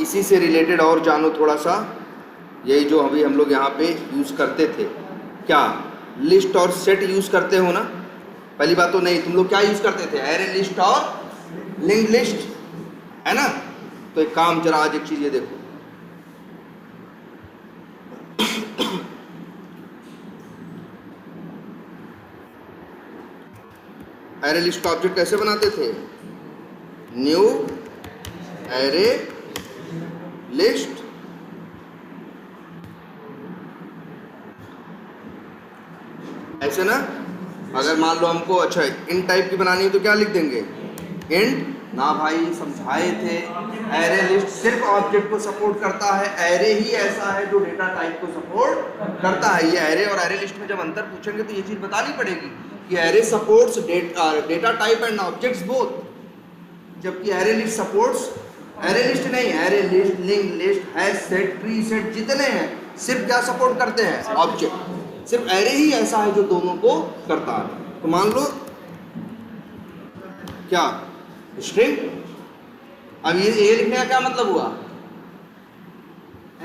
इसी से रिलेटेड और जानो थोड़ा सा, यही जो अभी हम लोग यहाँ पे यूज़ करते थे, क्या लिस्ट और सेट यूज़ करते हो ना? पहली बात तो नहीं, तुम लोग क्या यूज़ करते थे? एरे लिस्ट और लिंक लिस्ट, है ना? तो एक काम, जरा आज एक चीज़ ये देखो, एरे लिस्ट का ऑब्जेक्ट कैसे बनाते थे? न्यू एरे लिस्ट, ऐसे ना? अगर मान लो हमको अच्छा इन टाइप की बनानी है तो क्या लिख देंगे? इंट ना भाई, समझाए थे एरे लिस्ट सिर्फ ऑब्जेक्ट को सपोर्ट करता है, एरे ही ऐसा है जो डेटा टाइप को सपोर्ट करता है। ये एरे और एरे लिस्ट में जब अंतर पूछेंगे तो ये चीज बतानी पड़ेगी कि array supports data type and objects both, जबकि array list supports, array list नहीं, array list, link list, hash set, tree set जितने हैं सिर्फ क्या सपोर्ट करते हैं? ऑब्जेक्ट। सिर्फ एरे ही ऐसा है जो दोनों को करता है। तो मान लो क्या स्ट्रिंग, अब ये लिखने का क्या मतलब हुआ?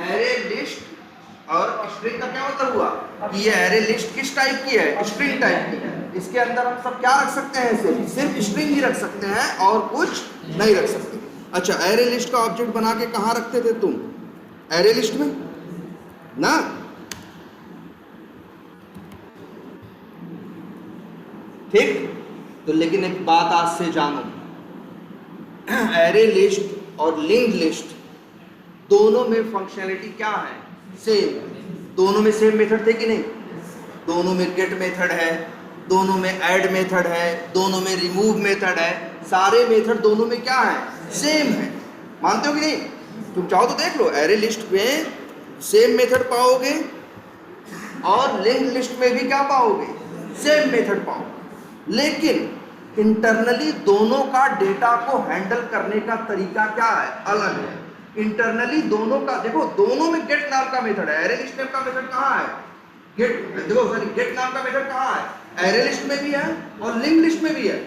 एरे लिस्ट और स्ट्रिंग का क्या मतलब हुआ कि ये एरे लिस्ट किस टाइप की है? स्ट्रिंग टाइप की है। इसके अंदर हम सब क्या रख सकते हैं? सिर्फ स्ट्रिंग ही रख सकते हैं और कुछ नहीं रख सकते। अच्छा, एरे लिस्ट का ऑब्जेक्ट बना के कहाँ रखते थे तुम? एरे लिस्ट में ना? ठीक, तो लेकिन एक बात आज से जानो, एरे लिस्ट और लिंक लिस्ट दोनों में फंक्शनैलिटी क्या है? सेम। दोनों में सेम मेथड थे कि नहीं? दोनों में गेट मेथड है, दोनों में ऐड मेथड है, दोनों में रिमूव मेथड है, सारे मेथड दोनों में क्या है? सेम है। मानते हो कि नहीं? तुम चाहो तो देख लो, एरे लिस्ट में सेम मेथड पाओगे और लिंक लिस्ट में भी क्या पाओगे? सेम मेथड पाओगे, लेकिन इंटरनली दोनों का डेटा को हैंडल करने का तरीका क्या है? अलग है। इंटरनली दोनों का देखो, दोनों में गेट नाम का मेथड है। एरे लिस्ट नाम का मेथड कहाँ है? गेट, देखो सॉरी, गेट नाम का मेथड कहाँ है? एरे लिस्ट में भी है और लिंक लिस्ट में भी है।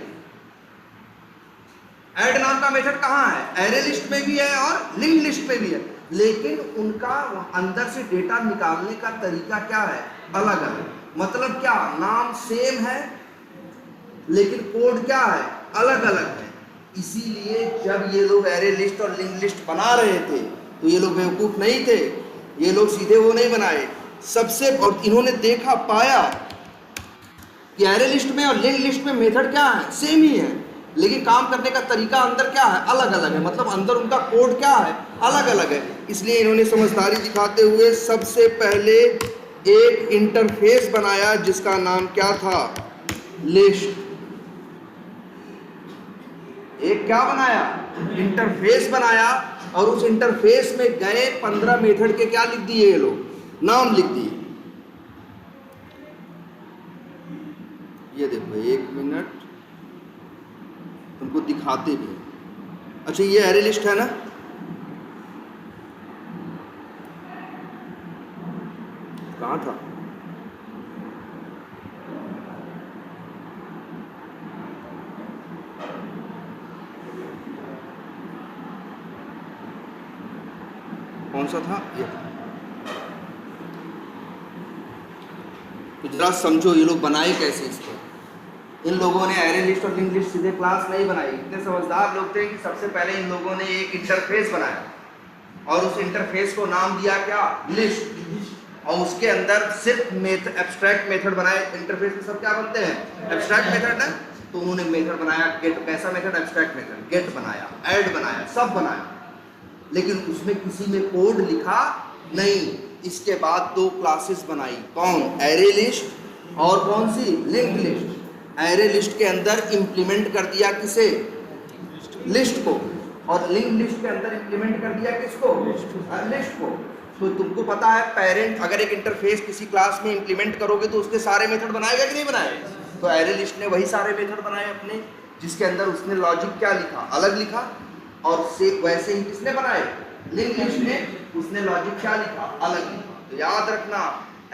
ऐड नाम का मेथड कहाँ है? एरे लिस्ट में भी है और लिंक लिस्ट में भी है, लेकिन उनका अंदर से डेटा निकालने का तरीका क्या है? अलग अलग। मतलब क्या? नाम सेम है लेकिन कोड क्या है? अलग अलग है। इसीलिए जब ये लोग एरे लिस्ट और लिंक लिस्ट बना रहे थे तो ये लोग बेवकूफ नहीं थे, ये लोग सीधे वो नहीं बनाए सबसे, और इन्होंने देखा पाया कि एरे लिस्ट में और लिंक लिस्ट में मेथड क्या है? सेम ही है, लेकिन काम करने का तरीका अंदर क्या है? अलग अलग है। मतलब अंदर उनका कोड क्या है? अलग अलग है। इसलिए इन्होंने समझदारी दिखाते हुए सबसे पहले एक इंटरफेस बनाया जिसका नाम क्या था? लिस्ट। एक क्या बनाया? इंटरफेस बनाया, और उस इंटरफेस में गए 15 मेथड के क्या लिख दिए? ये लोग नाम लिख दिए। ये देखो, एक मिनट तुमको दिखाते भी। अच्छा, ये एरे लिस्ट है ना? कहाँ था? कौन सा था? ये। तो जरा समझो ये लोग बनाए कैसे इसको। इन लोगों ने एरे लिस्ट और लिंक लिस्ट सीधे क्लास नहीं बनाई। इतने समझदार लोग थे कि सबसे पहले इन लोगों ने एक इंटरफेस बनाया और उस इंटरफेस को नाम दिया क्या? लिस्ट। और उसके अंदर सिर्फ एब्स्ट्रैक्ट मेथड बनाए। इंटरफेस में सब क्या बनते हैं? एब्स्ट्रैक्ट मेथड है। तो उन्होंने मेथड बनाया गेट। कैसा मेथड? Abstract method. गेट बनाया, ऐड बनाया, सब बनाया, लेकिन उसमें किसी में कोड लिखा नहीं। इसके बाद दो क्लासेस बनाई। कौन? एरे लिस्ट और कौन सी? Link list. एरे लिस्ट के अंदर इंप्लीमेंट कर दिया किसे? लिस्ट को। और लिंक लिस्ट के अंदर इंप्लीमेंट कर दिया किसको? लिस्ट को। तो तुमको पता है पेरेंट अगर एक इंटरफेस किसी क्लास में इंप्लीमेंट करोगे तो उसके सारे मेथड बनाएगा कि नहीं बनाएगा? तो एरे लिस्ट ने वही सारे मेथड बनाए अपने, जिसके अंदर उसने लॉजिक क्या लिखा? अलग लिखा। और से वैसे ही किसने बनाए? लिंक लिस्ट ने, उसने लॉजिक क्या लिखा? अलग लिखा। तो याद रखना,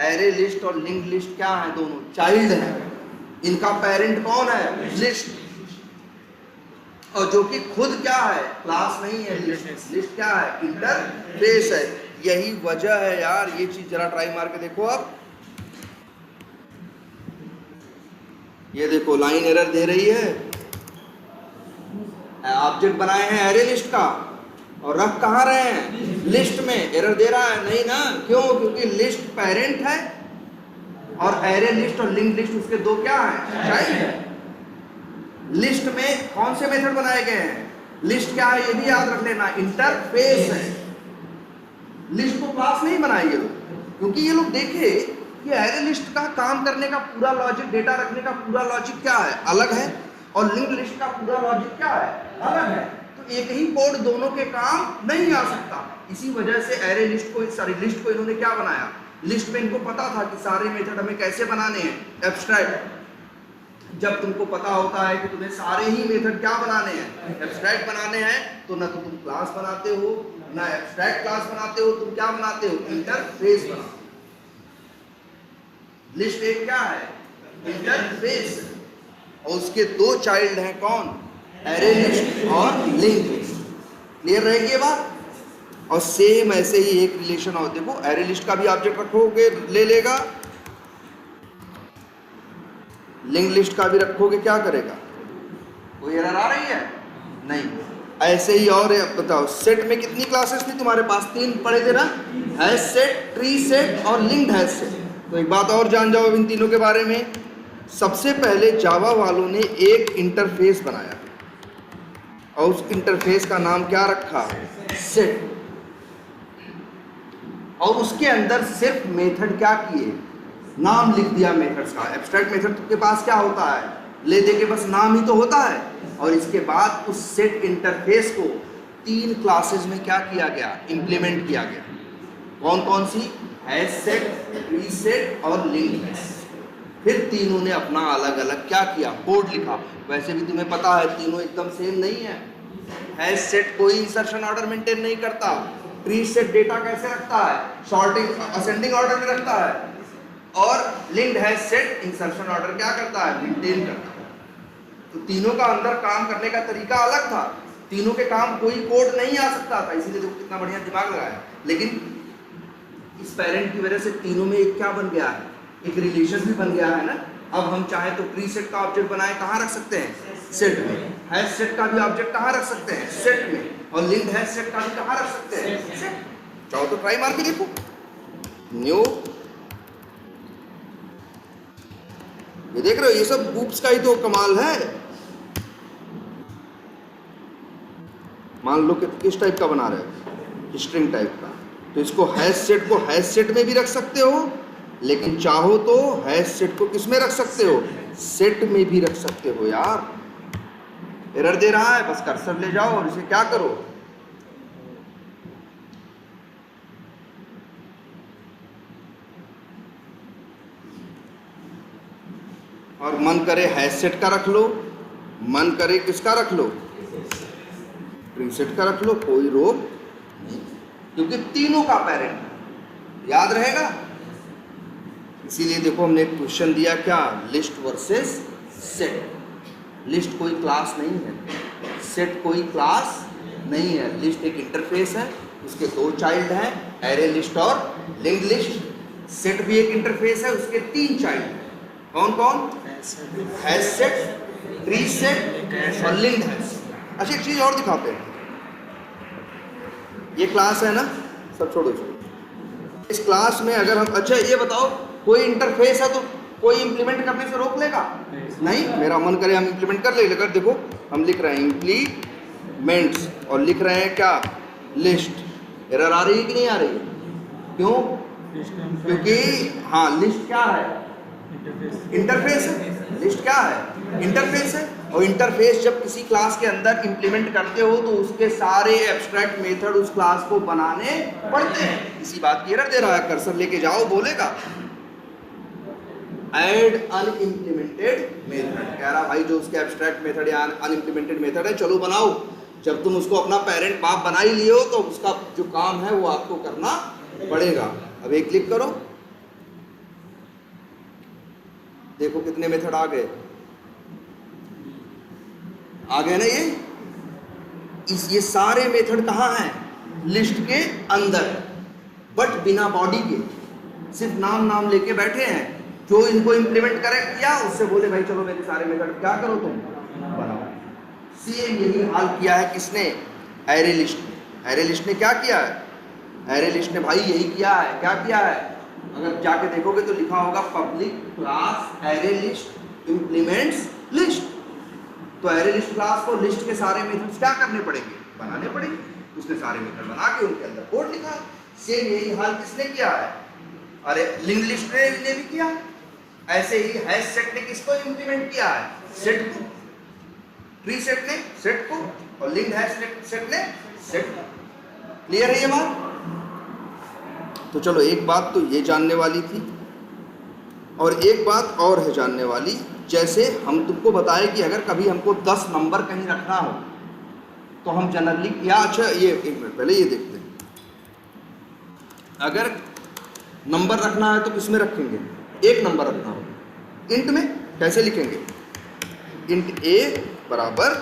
एरे लिस्ट और लिंक लिस्ट क्या है? दोनों चाइल्ड है। इनका पेरेंट कौन है? लिस्ट। और जो कि खुद क्या है, क्लास नहीं है, लिस्ट क्या है, इंटरफेस है। यही वजह है यार, ये चीज जरा ट्राई मार के देखो आप। ये देखो लाइन एरर दे रही है, ऑब्जेक्ट बनाए हैं एरे लिस्ट का और रख कहाँ रहे हैं, लिस्ट में, एरर दे रहा है नहीं ना, क्यों, क्योंकि लिस्ट पेरेंट है और एरे लिस्ट और लिंक लिस्ट उसके दो क्या है, चाइल्ड है। लिस्ट में कौन से मेथड बनाए गए हैं, लिस्ट क्या है ये भी याद रख लेना, इंटरफेस है। लिस्ट को क्लास नहीं बनाए ये लोग, क्योंकि ये लोग देखे कि एरे लिस्ट का काम करने का पूरा लॉजिक, डेटा रखने का पूरा लॉजिक क्या है, अलग है, और लिंक लिस्ट का पूरा लॉजिक क्या है, अलग है। तो एक ही कोड दोनों के काम नहीं आ सकता। इसी वजह से एरे लिस्ट को, सारी लिस्ट को इन्होंने क्या बनाया, लिस्ट में इनको पता था कि सारे मेथड हमें कैसे बनाने हैं, एब्स्ट्रैक्ट। जब तुमको पता होता है कि तुम्हें सारे ही मेथड क्या बनाने हैं, एब्स्ट्रैक्ट बनाने हैं, तो ना तो तुम क्लास बनाते हो ना एब्स्ट्रैक्ट क्लास बनाते हो, तुम क्या बनाते हो, इंटरफेस बनाते हो। लिस्ट एक क्या है, इंटरफेस, और उसके दो चाइल्ड हैं कौन, एरे लिस्ट और लिंक लिस्ट। क्लियर रहेगी ये बात। और सेम ऐसे ही एक रिलेशन और देखो, एरे लिस्ट का भी ऑब्जेक्ट रखोगे ले लेगा, लिंक लिस्ट का भी रखोगे क्या करेगा, कोई एरर आ रही है, नहीं। ऐसे ही और बताओ, सेट में कितनी क्लासेस थी तुम्हारे पास, 3 पढ़े थे ना, हैश सेट, ट्री सेट और लिंक्ड हैश सेट। तो एक बात और जान जाओ इन तीनों के बारे में। सबसे पहले जावा वालों ने एक इंटरफेस बनाया और उस इंटरफेस का नाम क्या रखा, सेट, और उसके अंदर सिर्फ मेथड क्या किए, नाम लिख दिया मेथड्स का। एब्स्ट्रैक्ट मेथड के पास क्या होता है, ले दे के बस नाम ही तो होता है। और इसके बाद उस सेट इंटरफेस को 3 क्लासेस में क्या किया गया, इंप्लीमेंट किया गया। कौन कौन सी, हैश सेट, ट्री सेट और लिंक्ड हैश। फिर तीनों ने अपना अलग अलग क्या किया, कोड लिखा। वैसे भी तुम्हें पता है तीनों एकदम सेम नहीं है। हैश सेट कोई इंसर्शन ऑर्डर मेंटेन नहीं करता, ट्री सेट डेटा कैसे रखता है, सॉर्टिंग असेंडिंग ऑर्डर में रखता है, और linked hash set insertion order क्या करता है, मेंटेन करता है। तो तीनों का अंदर काम करने का तरीका अलग था, तीनों के काम कोई कोड नहीं आ सकता था, इसीलिए देखो कितना बढ़िया दिमाग लगाया। लेकिन इस पेरेंट की वजह से तीनों में एक क्या बन गया है, एक रिलेशन भी बन गया है ना। अब हम चाहे तो ट्री सेट का ऑब्जेक्ट बनाए कहाँ रख सकते हैं, सेट में। हैश सेट का भी ऑब्जेक्ट कहाँ रख सकते हैं, सेट में। और लिंक्ड हैश सेट का भी कहाँ रख सकते हैं, सेट। चाहो तो ट्राई मार के देखो। न्यू, ये देख रहे हो, ये सब ग्रुप्स का ही तो कमाल है। मान लो कि किस टाइप का बना रहे हो, स्ट्रिंग टाइप का, तो इसको हैश सेट को हैश सेट में भी रख सकते हो, लेकिन चाहो तो हैश सेट को किस में रख सकते हो, सेट में भी रख सकते हो। यार एरर दे रहा है, बस कर्सर ले जाओ और इसे क्या करो, और मन करे हैश सेट का रख लो, मन करे किसका रख लो, ट्री सेट का रख लो, कोई रोक नहीं, क्योंकि तीनों का पेरेंट याद रहेगा। इसीलिए देखो हमने एक क्वेश्चन दिया क्या, लिस्ट वर्सेस सेट। लिस्ट कोई क्लास नहीं है, सेट कोई क्लास नहीं है। लिस्ट एक इंटरफेस है, उसके 2 चाइल्ड हैं, एरे लिस्ट और लिंक्ड लिस्ट। सेट भी एक इंटरफेस है, उसके 3 चाइल्ड हैं। कौन कौन, हैश सेट, ट्री सेट और लिंक्ड हैश। अच्छा एक चीज और दिखाते हैं, ये क्लास है ना, सब छोड़ो छोड़ो। इस क्लास में अगर हम, अच्छा ये बताओ, कोई इंटरफेस है तो कोई इंप्लीमेंट करने से रोक लेगा, नहीं। मेरा मन करे हम इंप्लीमेंट कर ले, लेकर देखो हम लिख रहे हैं इंप्लीमेंट्स और लिख रहे हैं क्या, लिस्ट। एरर आ रही है कि नहीं आ रही है, क्यों, क्योंकि हाँ लिस्ट क्या है, इंटरफेस है। लिस्ट क्या है, इंटरफेस है। और इंटरफेस जब किसी क्लास के अंदर इंप्लीमेंट करते हो तो उसके सारे एब्स्ट्रैक्ट मेथड उस क्लास को बनाने पड़ते हैं। इसी बात की एरर दे रहा है, कर्सर लेके जाओ, बोलेगा ऐड अनइम्प्लीमेंटेड मेथड। कह रहा भाई जो उसके एब्स्ट्रैक्ट मेथड या अनइम्प्लीमेंटेड मेथड है चलो बनाओ। जब तुम उसको अपना पेरेंट बाप बना ही लिए हो तो उसका जो काम है वो आपको करना पड़ेगा। अब एक क्लिक करो, देखो कितने मेथड आ गए ना, ये ये सारे मेथड कहाँ हैं? लिस्ट के अंदर, बट बिना बॉडी के, सिर्फ नाम नाम लेके बैठे हैं। जो इनको इम्प्लीमेंट करे किया, उससे बोले भाई चलो मेरे सारे मेथड क्या करो तुम बनाओ। सेम यही हाल किया है किसने? एरे लिस्ट ने। एरे लिस्ट ने क्या किया है? एरे लिस्ट ने भाई यही किया है। क्या किया है? अगर जाके देखोगे तो लिखा होगा public class array list implements list. तो एरे लिस्ट क्लास को लिस्ट के सारे मेथड्स क्या करने पड़ेंगे? बनाने पड़ेंगे। उसने सारे मेथड बना के उनके अंदर कोड लिखा है। सेम यही हाल किसने किया है? अरे लिंक्ड लिस्ट ने भी किया। ऐसे ही हैश सेट ने किसको इम्प्लीमेंट किया है? सेट को। ट्री सेट ने सेट को, और लिंक्ड हैश सेट ने सेट को। क्लियर है ये बात? तो चलो एक बात तो ये जानने वाली थी, और एक बात और है जानने वाली। जैसे हम तुमको बताए कि अगर कभी हमको 10 नंबर कहीं रखना हो तो हम जनरली या अच्छा ये एक मिनट पहले ये देखते हैं। अगर नंबर रखना है तो किसमें रखेंगे? एक नंबर रखना हो, इंट में कैसे लिखेंगे? इंट ए बराबर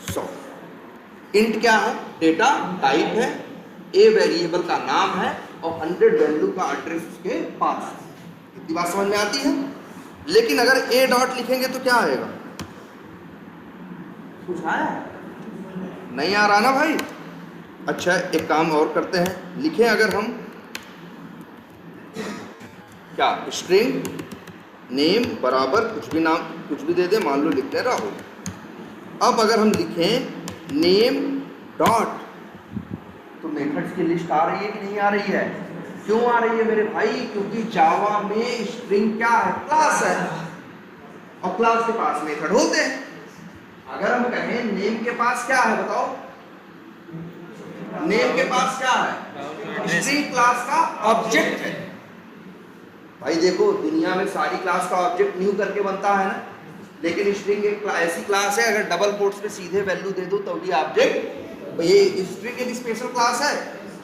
100। इंट क्या है? डेटा टाइप है, ए वेरिएबल का नाम है, और 100 वैल्यू का एड्रेस उसके पास है। इतनी बात समझ में आती है? लेकिन अगर ए डॉट लिखेंगे तो क्या आएगा? कुछ आया? नहीं आ रहा ना भाई? अच्छा एक काम और करते हैं, लिखें अगर हम क्या, स्ट्रिंग नेम बराबर कुछ भी नाम कुछ भी दे दे, मान लो लिखते हैं राहुल। अब अगर हम लिखें नेम डॉट, तो मेथड्स की लिस्ट आ रही है कि नहीं आ रही है? क्यों आ रही है मेरे भाई? क्योंकि जावा में स्ट्रिंग क्या है? क्लास है, और क्लास के पास मेथड होते हैं। अगर हम कहें नेम के पास क्या है, बताओ? नेम के पास क्या है? स्ट्रिंग क्लास का ऑब्जेक्ट है। भाई देखो दुनिया में सारी क्लास का ऑब्जेक्ट न्यू करके बनता है ना, लेकिन स्ट्रिंग एक ऐसी क्लास है, अगर डबल कोट्स पे सीधे वैल्यू दे दो तो भी ऑब्जेक्ट। ये स्ट्रिंग एक स्पेशल क्लास है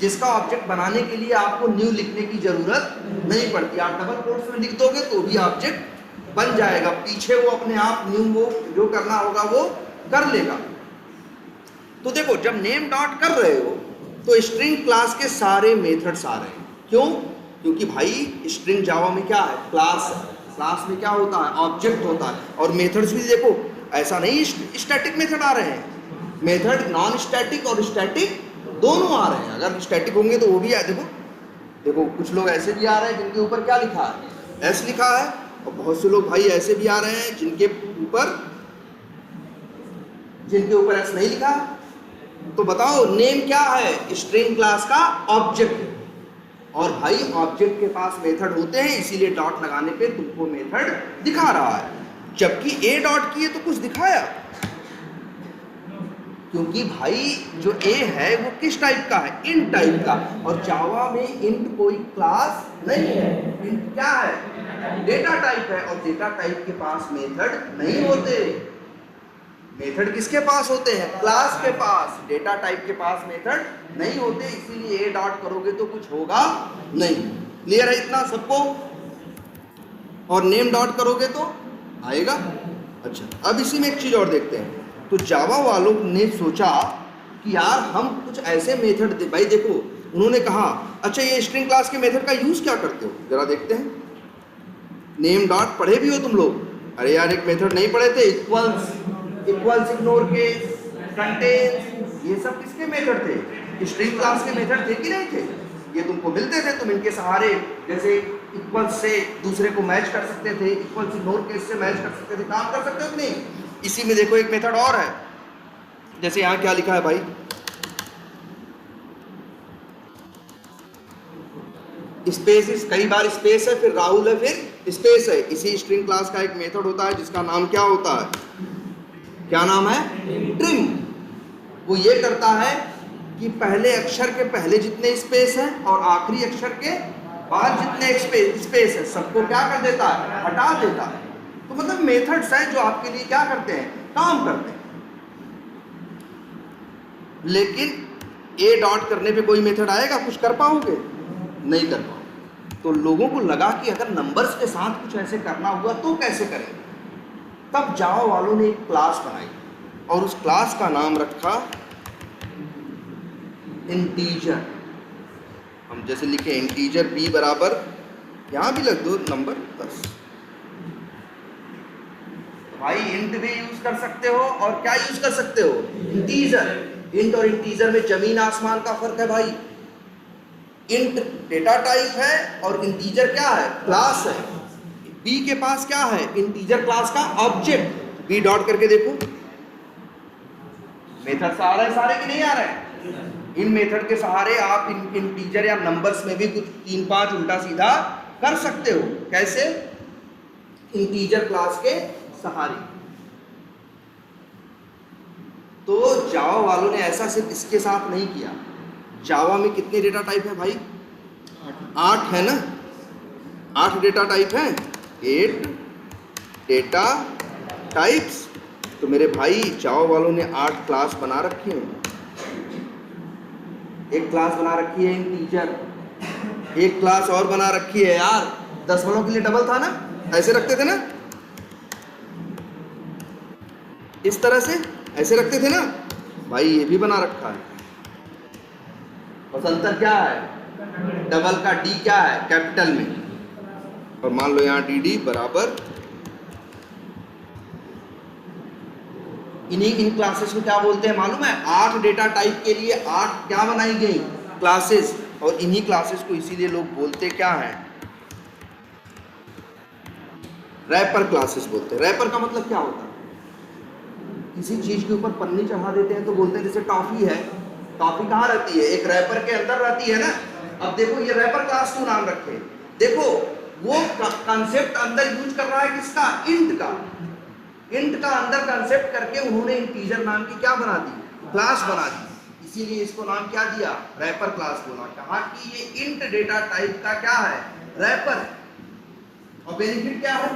जिसका ऑब्जेक्ट बनाने के लिए आपको न्यू लिखने की जरूरत नहीं पड़ती। आप डबल कोट्स में लिख दोगे तो भी ऑब्जेक्ट बन जाएगा, पीछे वो अपने आप न्यू वो जो करना होगा वो कर लेगा। तो देखो जब नेम डॉट कर रहे हो तो स्ट्रिंग क्लास के सारे मेथड्स आ रहे हैं। क्यों? क्योंकि भाई स्ट्रिंग जावा में क्या है? क्लास है। क्लास में क्या होता है? ऑब्जेक्ट होता है। और मेथड्स भी देखो ऐसा नहीं स्टैटिक मेथड आ रहे हैं, मेथड नॉन स्टैटिक और स्टैटिक दोनों आ रहे हैं। अगर स्टैटिक होंगे तो वो भी है। देखो देखो कुछ लोग ऐसे भी आ रहे हैं जिनके ऊपर क्या लिखा है? एस लिखा है, और बहुत से लोग भाई ऐसे भी आ रहे हैं जिनके ऊपर एस नहीं लिखा। तो बताओ नेम क्या है? स्ट्रिंग क्लास का ऑब्जेक्ट, और भाई ऑब्जेक्ट के पास मेथड होते हैं, इसीलिए डॉट लगाने पे तुमको मेथड दिखा रहा है। जबकि ए डॉट किए तो कुछ दिखाया, क्योंकि भाई जो ए है वो किस टाइप का है? इंट टाइप का। और जावा में इंट कोई क्लास नहीं है, इंट क्या है? डेटा टाइप है, और डेटा टाइप के पास मेथड नहीं होते। मेथड किसके पास होते हैं? क्लास के पास। डेटा टाइप के पास मेथड नहीं होते, इसीलिए ए डॉट करोगे तो कुछ होगा नहीं। क्लियर है इतना सबको? और नेम डॉट करोगे तो आएगा। अच्छा अब इसी में एक चीज और देखते हैं। तो जावा वालों ने सोचा कि यार हम कुछ ऐसे मेथड दे। भाई देखो उन्होंने कहा अच्छा ये स्ट्रिंग क्लास के मेथड का यूज क्या करते हो, जरा देखते हैं। नेम डॉट पढ़े भी हो तुम लोग? अरे यार एक मेथड नहीं पढ़े थे? इक्वल्स इग्नोर केस, कंटेन्स, ये सब किसके मेथड थे? स्ट्रिंग क्लास के मेथड थे कि नहीं थे? ये तुमको मिलते थे, तुम इनके सहारे जैसे इक्वल्स से दूसरे को मैच कर सकते थे, इक्वल्स इग्नोर केस से मैच कर सकते थे, काम कर सकते हो कि नहीं? इसी में देखो एक मेथड और है, जैसे यहाँ क्या लिखा है भाई? स्पेस, कई बार स्पेस है, फिर राहुल है, फिर स्पेस है। इसी स्ट्रिंग क्लास का एक मेथड होता है जिसका नाम क्या होता है? क्या नाम है? ट्रिम। वो ये करता है कि पहले अक्षर के पहले जितने स्पेस हैं और आखिरी अक्षर के बाद जितने स्पेस है सबको क्या कर देता है? हटा देता है। तो मतलब मेथड्स हैं जो आपके लिए क्या करते हैं? काम करते हैं। लेकिन ए डॉट करने पे कोई मेथड आएगा? कुछ कर पाओगे? नहीं कर पाओगे। तो लोगों को लगा कि अगर नंबर्स के साथ कुछ ऐसे करना हुआ तो कैसे करें? तब जावा वालों ने एक क्लास बनाई और उस क्लास का नाम रखा इंटीजर। हम जैसे लिखे इंटीजर b बराबर, यहाँ भी लग दो नंबर 10। भाई इंट भी यूज कर सकते हो और क्या यूज कर सकते हो, इंटीजर। इंट और इंटीजर में जमीन आसमान का फर्क है भाई। इंट डेटा टाइप है और इंटीजर क्या है, क्लास है। बी के पास क्या है, इंटीजर क्लास का ऑब्जेक्ट। बी डॉट करके देखो, मेथड से आ रहे हैं सारे कि नहीं आ रहे हैं। इन मेथड के सहारे आप इंटीजर या नंबर्स में भी कुछ 3-5 उल्टा सीधा कर सकते हो। कैसे, इंटीजर क्लास के सहारे। तो जावा वालों ने ऐसा सिर्फ इसके साथ नहीं किया। जावा में कितने डेटा टाइप है भाई, 8 है ना, 8 डेटा टाइप है, 8 डेटा टाइप्स। तो मेरे भाई जावा वालों ने 8 क्लास बना रखी हैं। एक क्लास बना रखी है इंटीजर, एक क्लास और बना रखी है यार, दशमलव के लिए डबल था ना, ऐसे रखते थे ना, इस तरह से ऐसे रखते थे ना भाई, ये भी बना रखा है। और अंतर क्या है, डबल का डी क्या है, कैपिटल में। और मान लो यहाँ डी डी बराबर, इन क्लासेस में क्या बोलते हैं मालूम है, 8 डेटा टाइप के लिए 8 क्या बनाई गई, क्लासेस। और इन्हीं क्लासेस को इसीलिए लोग बोलते क्या है, रैपर क्लासेस बोलते हैं। रैपर का मतलब क्या होता है, किसी चीज के ऊपर पन्नी चढ़ा देते हैं तो बोलते हैं, जैसे टॉफी है, टॉफी कहाँ रहती है, एक रैपर के अंदर रहती है ना। अब देखो ये रैपर क्लास क्यों नाम रखे, देखो वो कंसेप्ट अंदर यूज कर रहा है किसका, इंट का। इंट का अंदर कंसेप्ट करके उन्होंने इंटीजर नाम की क्या बना दी, क्लास बना दी। इसीलिए इसको नाम क्या दिया, रैपर क्लास बोला। कहा कि ये इंट डेटा टाइप का क्या है, रैपर। और बेनिफिट क्या है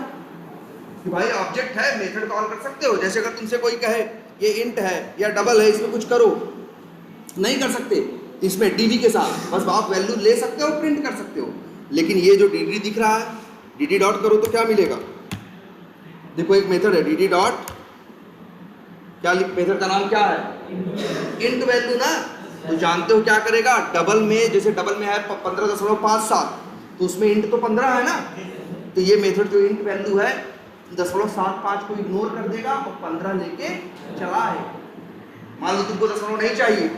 कि भाई ऑब्जेक्ट है, मेथड कॉल कर सकते हो। जैसे अगर तुमसे कोई कहे ये इंट है या डबल है, इसमें कुछ करो, नहीं कर सकते। इसमें dd के साथ बस आप वैल्यू ले सकते हो, प्रिंट कर सकते हो। लेकिन ये जो dd दिख रहा है, dd डॉट करो तो क्या मिलेगा, देखो एक मेथड है dd डॉट, क्या मेथड का नाम क्या है, इंट वैल्यू ना। तो जानते हो क्या करेगा, डबल में, जैसे डबल में है 15.57, तो उसमें इंट तो 15 है ना। तो ये मेथड जो इंट वैल्यू है 0.75 को इग्नोर कर देगा और 15 लेके चला है। मान लो तुमको 0 नहीं चाहिए,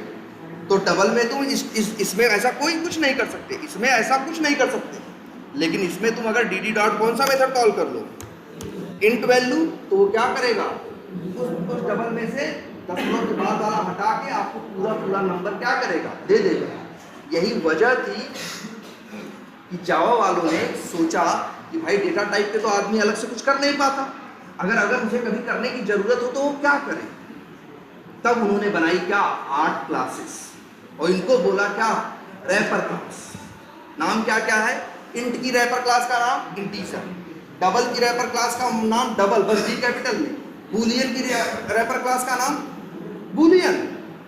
तो डबल में तुम इसमें ऐसा कोई कुछ नहीं कर सकते, इसमें ऐसा कुछ नहीं कर सकते। लेकिन इसमें तुम अगर dd डॉट कौन सा मेथड कॉल कर लो, इंट वैल्यू, तो वो क्या करेगा, उस डबल में से दशमलव के बाद वाला हटा के आपको पूरा नंबर क्या करेगा, दे देगा। यही वजह थी कि जावा वालों ने सोचा कि भाई डेटा टाइप पे तो आदमी अलग से कुछ कर नहीं पाता, अगर मुझे कभी करने की जरूरत हो तो वो क्या करे। तब उन्होंने बनाई क्या, 8 क्लासेस, और इनको बोला क्या, रैपर क्लास। नाम क्या क्या है, इंट की रैपर क्लास का नाम इंटीजर, डबल की रैपर क्लास का नाम डबल, बस डी कैपिटल में। बूलियन की रैपर क्लास का नाम बूलियन,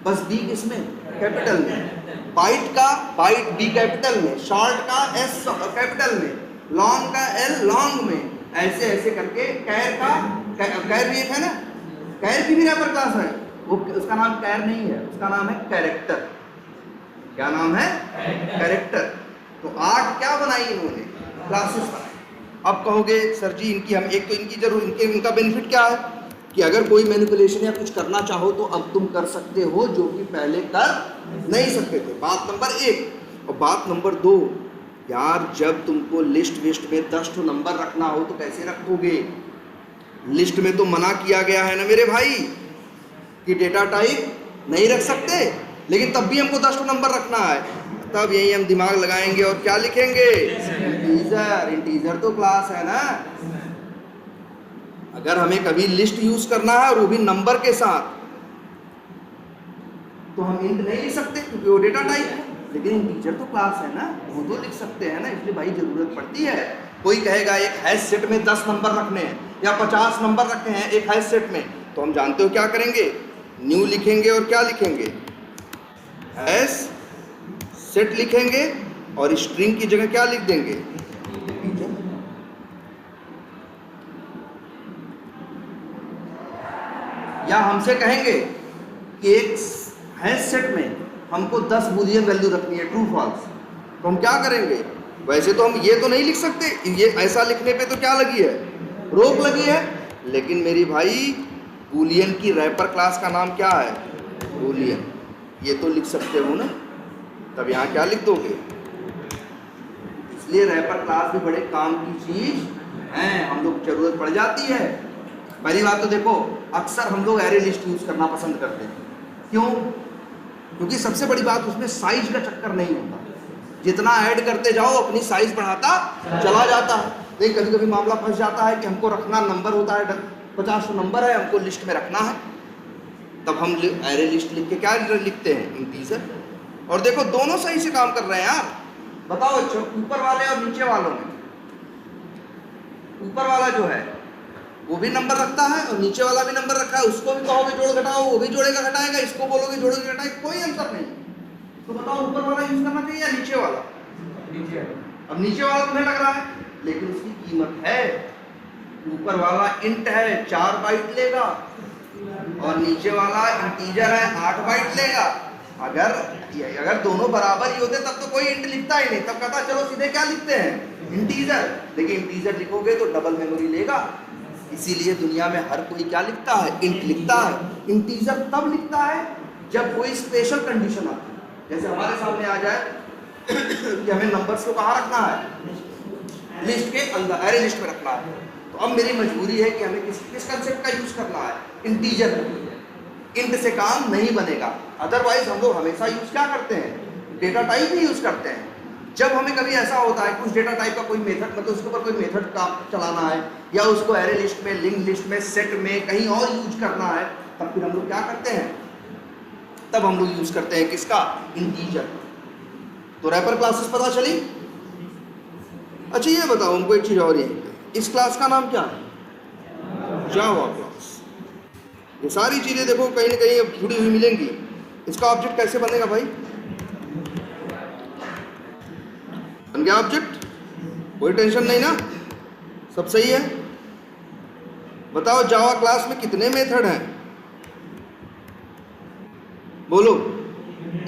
बस डी किसमें, कैपिटल में। बाइट का बाइट डी कैपिटल में, शॉर्ट का एस कैपिटल में, लॉन्ग का एल लॉन्ग में। ऐसे ऐसे करके कैर का, कैर भी एक है ना, कैर की भी रैपर क्लास है, वो उसका नाम कैर नहीं है, उसका नाम है कैरेक्टर। क्या नाम है, कैरेक्टर। तो 8 क्या बनाई इन्होंने, क्लासेस बनाई। अब कहोगे सर जी इनकी, हम एक तो इनकी जरूर इनका बेनिफिट क्या है कि अगर कोई मैनिपुलेशन या कुछ करना चाहो तो अब तुम कर सकते हो, जो कि पहले कर नहीं सकते थे। बात नंबर 1। और बात नंबर 2, यार जब तुमको लिस्ट विस्ट में 10 नंबर रखना हो तो कैसे रखोगे, लिस्ट में तो मना किया गया है ना मेरे भाई कि डेटा टाइप नहीं रख सकते, लेकिन तब भी हमको 10 नंबर रखना है। तब यही हम दिमाग लगाएंगे और क्या लिखेंगे, इंटीजर। इंटीजर तो क्लास है ना। अगर हमें कभी लिस्ट यूज करना है और वो भी नंबर के साथ, तो हम इंट नहीं लिख सकते क्योंकि वो डेटा टाइप है। लेकिन इंटीजर तो क्लास है ना, वो तो लिख सकते हैं ना, इसलिए भाई जरूरत पड़ती है। कोई कहेगा एक हैश सेट में 10 नंबर रखने हैं या 50 नंबर रखने हैं एक हैश सेट में, तो हम जानते हो क्या करेंगे, न्यू लिखेंगे और क्या लिखेंगे, हैश सेट लिखेंगे और स्ट्रिंग की जगह क्या लिख देंगे, या हमसे कहेंगे कि एक हैश सेट में हमको 10 बूलियन वैल्यू रखनी है, ट्रू फॉल्स, तो हम क्या करेंगे? वैसे तो हम ये तो नहीं लिख सकते, ये ऐसा लिखने पे तो क्या लगी है? रोक लगी है। लेकिन मेरी भाई बूलियन की रैपर क्लास का नाम क्या है? बूलियन, ये तो लिख सकते हो ना, तब यहाँ क्या लिख दोगे? इसलिए रैपर क्लास भी बड़े काम की चीज है, हम लोग जरूरत पड़ जाती है। पहली बात तो देखो, अक्सर हम लोग एरे लिस्ट यूज करना पसंद करते हैं। क्यों? क्योंकि सबसे बड़ी बात उसमें साइज का चक्कर नहीं होता, जितना ऐड करते जाओ अपनी साइज बढ़ाता चला जाता है। लेकिन कभी कभी मामला फंस जाता है कि हमको रखना नंबर होता है, 50 नंबर है, हमको लिस्ट में रखना है, तब हम एरे लिस्ट लिख के क्या लिखते हैं? इंटीजर। और देखो दोनों सही से काम कर रहे हैं यार। बताओ अच्छा, ऊपर वाले और नीचे वालों में, ऊपर वाला जो है वो भी नंबर रखता है और नीचे वाला भी नंबर रखा है, उसको भी कहोगे जोड़ घटाओ, वो भी जोड़ेगा घटाएगा, इसको बोलोगे जोड़ेगा घटाएगा, कोई अंतर नहीं। तो बताओ ऊपर वाला यूज करना चाहिए या नीचे वाला? नीचे। अब नीचे वाला तुम्हें लग रहा है, लेकिन उसकी कीमत है। ऊपर वाला इंट है 4 बाइट लेगा और नीचे वाला इंटीजर है 8 बाइट लेगा। अगर दोनों बराबर ही होते तब तो कोई इंट लिखता ही नहीं, तब कहता चलो सीधे क्या लिखते हैं? इंटीजर। लेकिन इंटीजर लिखोगे तो डबल मेमोरी लेगा, इसीलिए दुनिया में हर कोई क्या लिखता है? इंट लिखता है। इंटीजर तब लिखता है जब कोई स्पेशल कंडीशन आती है, जैसे हमारे सामने आ जाए कि हमें नंबर्स को कहाँ रखना है? लिस्ट के अंदर, एरे लिस्ट में रखना है। तो अब मेरी मजबूरी है कि हमें किस कंसेप्ट का यूज करना है? इंटीजर। इंट से काम नहीं बनेगा, अदरवाइज हम लोग हमेशा यूज क्या करते हैं? डेटा टाइप ही यूज करते हैं। जब हमें कभी ऐसा होता है कुछ डेटा टाइप का कोई मेथड, मतलब उसके ऊपर कोई मेथड काम चलाना है या उसको एरे लिस्ट में, लिंक लिस्ट में, सेट में कहीं और यूज करना है, तब फिर हम लोग क्या करते हैं? तब हम लोग यूज करते हैं किसका? इंटीजर। तो रैपर क्लासेस पता चली। अच्छा ये बताओ हमको एक चीज और, ये इस क्लास का नाम क्या है? Java class. ये सारी चीजें देखो कहीं ना कहीं जुड़ी हुई मिलेंगी। इसका ऑब्जेक्ट कैसे बनेगा भाई? बन गया ऑब्जेक्ट, कोई टेंशन नहीं ना, सब सही है। बताओ जावा क्लास में कितने मेथड हैं? बोलो।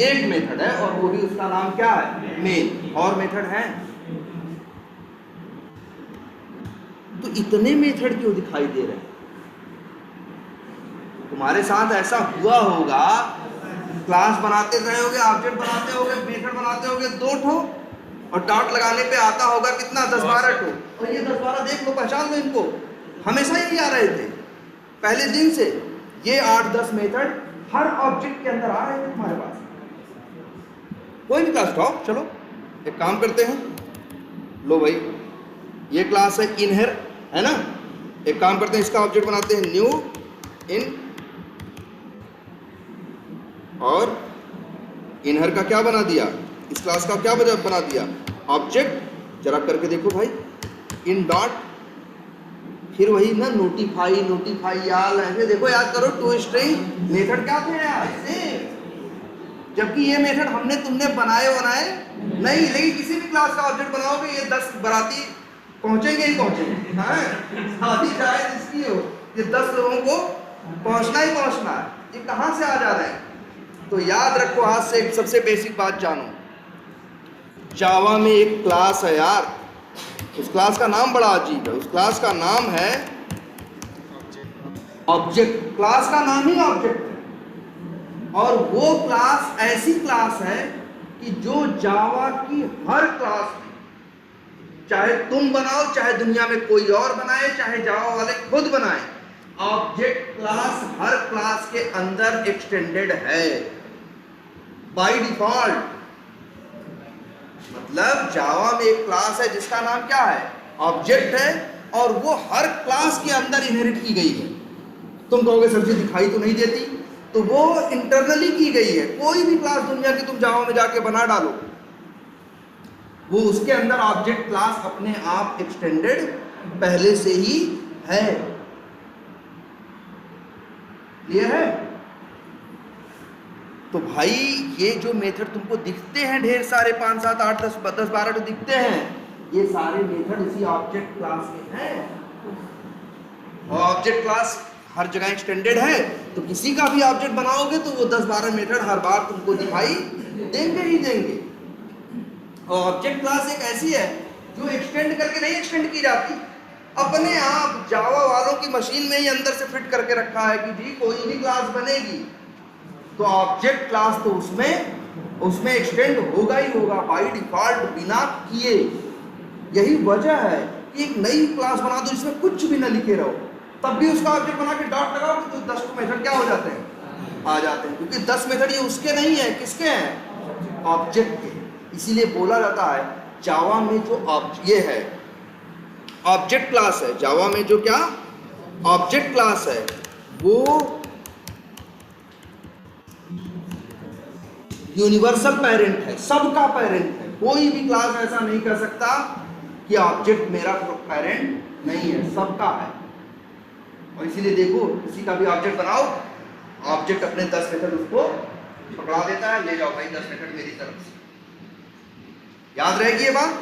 एक मेथड है और वो भी उसका नाम क्या है? मेन। और मेथड हैं? तो इतने मेथड क्यों दिखाई दे रहे हैं? तुम्हारे साथ ऐसा हुआ होगा, क्लास बनाते रहे होगे, ऑब्जेक्ट बनाते होगे, मेथड बनाते होगे 2 ठो, और डॉट लगाने पे आता होगा कितना? 10-12 ठो। और ये 10-12 देख लो, पहचान लो इनको, हमेशा यही आ रहे थे पहले दिन से। ये 8-10 मेथड हर ऑब्जेक्ट के अंदर आ रहे थे तुम्हारे पास। कोई भी क्लास उठाओ, चलो एक काम करते हैं, लो भाई ये क्लास है इनहेर, है ना? एक काम करते हैं, इसका ऑब्जेक्ट बनाते हैं न्यू इन, और इनहर का क्या बना दिया? इस क्लास का क्या बना दिया? ऑब्जेक्ट। जरा करके देखो भाई, इन डॉट, फिर वही ना नोटिफाई यार, ऐसे देखो, याद करो, टू स्ट्रिंग मेथड क्या थे यार ऐसे। जबकि ये मेथड हमने तुमने बनाए नहीं, लेकिन किसी भी क्लास का ऑब्जेक्ट बनाओगे ये 10 बराती पहुंचेंगे ही पहुंचेंगे। हाँ, शादी चाहे जिसकी हो, ये 10 लोगों को पहुंचना ही पहुंचना है। ये कहाँ से आ जा रहे हैं? तो याद रखो, आज से एक सबसे बेसिक बात जानो, जावा में एक क्लास है यार, उस क्लास का नाम बड़ा अजीब है। उस क्लास का नाम है ऑब्जेक्ट। क्लास का नाम ही ऑब्जेक्ट है, और वो क्लास ऐसी क्लास है कि जो जावा की हर क्लास, चाहे तुम बनाओ, चाहे दुनिया में कोई और बनाए, चाहे जावा वाले खुद बनाए, ऑब्जेक्ट क्लास हर क्लास के अंदर एक्सटेंडेड है बाय डिफॉल्ट। मतलब जावा में एक क्लास है जिसका नाम क्या है? ऑब्जेक्ट है, और वो हर क्लास के अंदर इनहेरिट की गई है। तुम कहोगे सर जी दिखाई तो नहीं देती, तो वो इंटरनली की गई है। कोई भी क्लास दुनिया की तुम जावा में जाके बना डालो, वो उसके अंदर ऑब्जेक्ट क्लास अपने आप एक्सटेंडेड पहले से ही है। क्लियर है? तो भाई ये जो मेथड तुमको दिखते हैं ढेर सारे, 5, 7, 8, 10, 12 तो दिखते हैं, ये सारे मेथड इसी ऑब्जेक्ट क्लास के हैं। और ऑब्जेक्ट क्लास हर जगह एक्सटेंडेड है, तो किसी का भी ऑब्जेक्ट बनाओगे तो वो 10-12 मेथड हर बार तुमको दिखाई देंगे ही देंगे। और ऑब्जेक्ट क्लास एक ऐसी है जो एक्सटेंड करके नहीं एक्सटेंड की जाती, अपने आप जावा वालों की मशीन में ही अंदर से फिट करके रखा है कि जी कोई भी क्लास बनेगी तो ऑब्जेक्ट क्लास तो उसमें एक्सटेंड होगा ही होगा बाय डिफॉल्ट बिना किए। यही वजह है कि एक नई क्लास बना दो जिसमें कुछ भी ना लिखे रहो, तब भी उसका ऑब्जेक्ट बना के डॉट लगाओ तो 10 मेथड क्या हो जाते हैं, आ जाते हैं, क्योंकि 10 मेथड ये उसके नहीं है, किसके हैं, ऑब्जेक्ट के। इसीलिए बोला जाता है जावा में जो ये है ऑब्जेक्ट क्लास है, जावा में जो क्या ऑब्जेक्ट क्लास है वो यूनिवर्सल पेरेंट है, सबका पेरेंट है। कोई भी क्लास ऐसा नहीं कर सकता कि ऑब्जेक्ट मेरा पेरेंट नहीं है, सबका है। और इसीलिए देखो किसी का भी ऑब्जेक्ट बनाओ, ऑब्जेक्ट अपने 10 मेथड उसको पकड़ा देता है, ले जाओ भाई 10 मेथड मेरी तरफ से। याद रहेगी ये बात।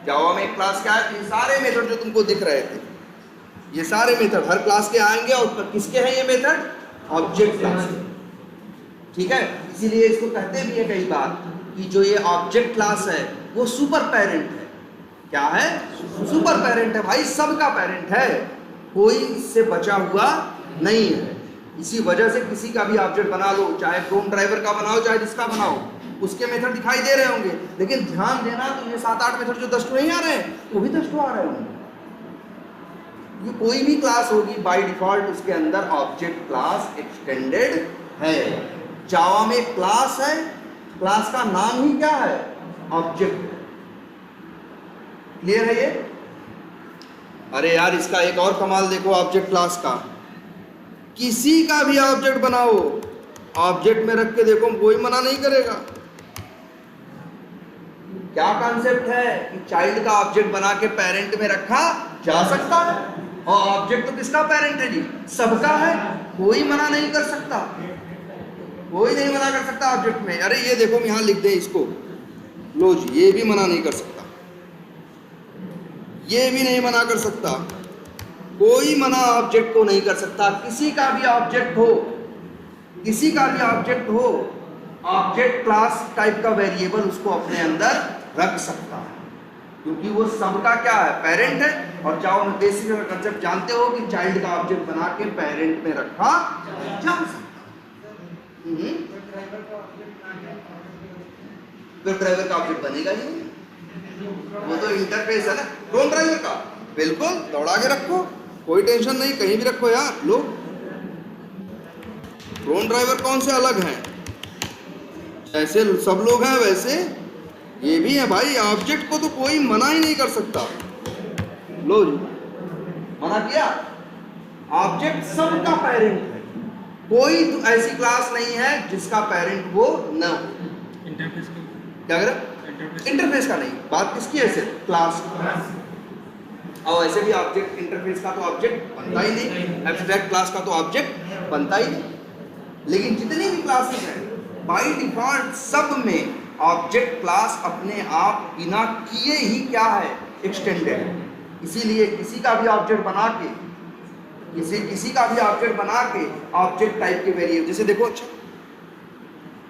जावा में एक क्लास क्या है, ये सारे मेथड जो तुमको दिख रहे थे, ये सारे मेथड हर क्लास के आएंगे और किसके हैं ये मेथड, ऑब्जेक्ट क्लास के। ठीक है, इसीलिए इसको कहते भी है कई बार कि जो ये ऑब्जेक्ट क्लास है वो सुपर पेरेंट है। क्या है, सुपर पेरेंट है भाई, सबका पेरेंट है, कोई इससे बचा हुआ नहीं है। इसी वजह से किसी का भी ऑब्जेक्ट बना लो, चाहे क्रोम ड्राइवर का बनाओ चाहे जिसका बनाओ, उसके मेथड दिखाई दे रहे होंगे, लेकिन ध्यान देना तो ये 7-8 मेथड जो 10 नहीं आ रहे हैं वो भी 10 आ रहे होंगे। ये कोई भी क्लास होगी बाय डिफॉल्ट उसके अंदर ऑब्जेक्ट क्लास एक्सटेंडेड है। जावा में क्लास है, क्लास का नाम ही क्या है, ऑब्जेक्ट। क्लियर है ये। अरे यार इसका एक और कमाल देखो ऑब्जेक्ट क्लास का, किसी का भी ऑब्जेक्ट बनाओ ऑब्जेक्ट में रख के देखो कोई मना नहीं करेगा। क्या कॉन्सेप्ट है कि चाइल्ड का ऑब्जेक्ट बना के पेरेंट में रखा जा सकता है, और ऑब्जेक्ट तो किसका पेरेंट है जी, सबका है, कोई मना नहीं कर सकता, कोई नहीं मना कर सकता ऑब्जेक्ट में। अरे ये देखो यहां लिख दे इसको, लो जी ये भी मना नहीं कर सकता, ये भी नहीं मना कर सकता, कोई मना ऑब्जेक्ट को नहीं कर सकता। किसी का भी ऑब्जेक्ट हो, किसी का भी ऑब्जेक्ट हो, ऑब्जेक्ट क्लास टाइप का वेरिएबल उसको अपने अंदर रख सकता है, क्योंकि वो सबका क्या है, पेरेंट है। और जाओ में बेसिक कंसेप्ट जानते हो कि चाइल्ड का ऑब्जेक्ट बना के पेरेंट में रखा जा सकता। वेब ड्राइवर का ऑब्जेक्ट बनेगा ही नहीं, वो तो इंटरफेस है ना क्रोम ड्राइवर का, बिल्कुल दौड़ा के रखो, कोई टेंशन नहीं, कहीं भी रखो यार। लो क्रोम ड्राइवर कौन से अलग हैं, ऐसे सब लोग हैं वैसे ये भी है भाई, ऑब्जेक्ट को तो कोई मना ही नहीं कर सकता। लो जी मना किया, ऑब्जेक्ट सबका पेरेंट है, कोई तो ऐसी क्लास नहीं है जिसका पेरेंट वो न हो। इंटरफेस क्या करें, इंटरफेस का नहीं, बात किसकी है, सिर्फ क्लास। और ऐसे भी ऑब्जेक्ट इंटरफेस का तो ऑब्जेक्ट बनता ही नहीं, एब्स्ट्रैक्ट क्लास का तो ऑब्जेक्ट बनता ही नहीं। लेकिन जितनी भी क्लासेस हैं बाय डिफॉल्ट सब में ऑब्जेक्ट क्लास अपने आप बिना किए ही क्या है, एक्सटेंडेड है। इसीलिए किसी का भी ऑब्जेक्ट बना के, किसी का भी ऑब्जेक्ट बना के ऑब्जेक्ट टाइप के वेरिएबल, जैसे देखो अच्छा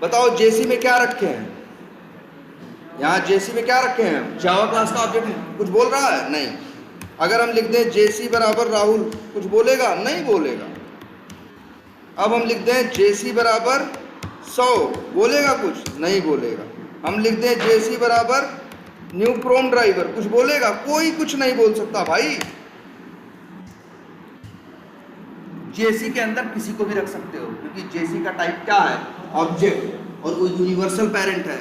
बताओ जेसी में क्या रखे हैं, यहाँ जेसी में क्या रखे हैं, जावा क्लास का ऑब्जेक्ट कुछ बोल रहा है नहीं। अगर हम लिख दें जेसी बराबर राहुल, कुछ बोलेगा, नहीं बोलेगा। अब हम लिख दें जेसी बराबर 100, बोलेगा कुछ, नहीं बोलेगा। हम लिख दें जेसी बराबर न्यू क्रोम ड्राइवर, कुछ बोलेगा, कोई कुछ नहीं बोल सकता भाई। जेसी के अंदर किसी को भी रख सकते हो, क्योंकि जेसी का टाइप क्या है, ऑब्जेक्ट, और वो यूनिवर्सल पेरेंट है,